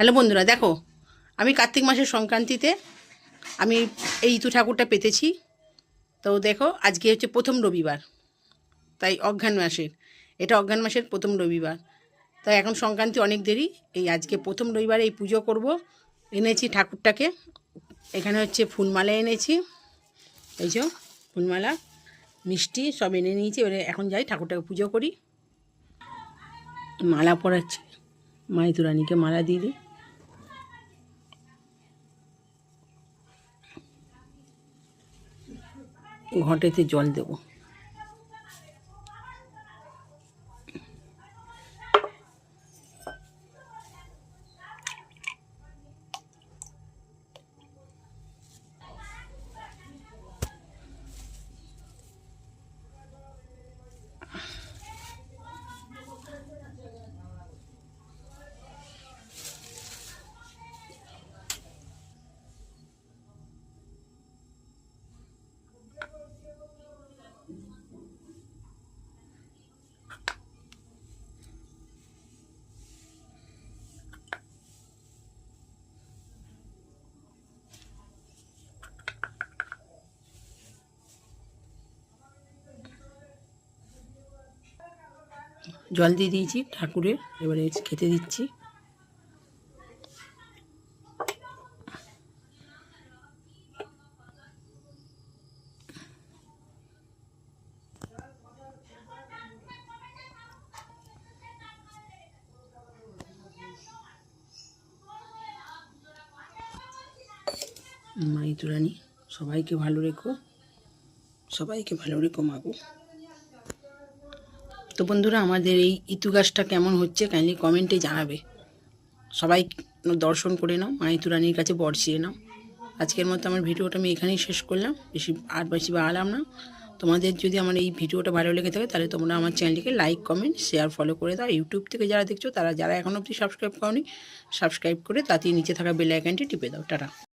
Hello বন্ধুরা, দেখো আমি কার্তিক মাসের সংক্রান্তিতে আমি এই ইতু ঠাকুরটা পেতেছি। তো দেখো আজকে হচ্ছে প্রথম রবিবার, তাই অঘ্রাণ মাসের, এটা অঘ্রাণ মাসের প্রথম রবিবার। তাই এখন সংক্রান্তি অনেক দেরি, এই আজকে প্রথম রবিবারে এই পুজো করব। এনেছি ঠাকুরটাকে, এখানে হচ্ছে ফুলমালা এনেছি, এই যে ফুলমালা, মিষ্টি সব এনে নিয়েছি। এবারে এখন যাই ঠাকুরটাকে পুজো করি। মালা পরাচ্ছি, মাইতু রানীকে মালা দিয়ে দিই। ঘটেতে জল দেব। জল দিয়ে দিয়েছি ঠাকুরের, এবারে খেতে দিচ্ছি। মাইতু রানী সবাইকে ভালো রেখো, সবাইকে ভালো রেখো মাগো। তো বন্ধুরা, আমাদের এই ইতু গাছটা কেমন হচ্ছে কাইন্ডলি কমেন্টে জানাবে। সবাই দর্শন করে নাও, মাইতু রানীর কাছে বর্ষিয়ে নাও। আজকের মতো আমার ভিডিওটা আমি এখানেই শেষ করলাম, বেশি বাড়ালাম না। তোমাদের যদি আমার এই ভিডিওটা ভালো লেগে থাকে তাহলে তোমরা আমার চ্যানেলটিকে লাইক, কমেন্ট, শেয়ার, ফলো করে দাও। ইউটিউব থেকে যারা দেখছো তারা এখনও অবধি সাবস্ক্রাইব করোনি, সাবস্ক্রাইব করে তাতেই নিচে থাকা বেল আইকনটি টিপে দাও। টাটা।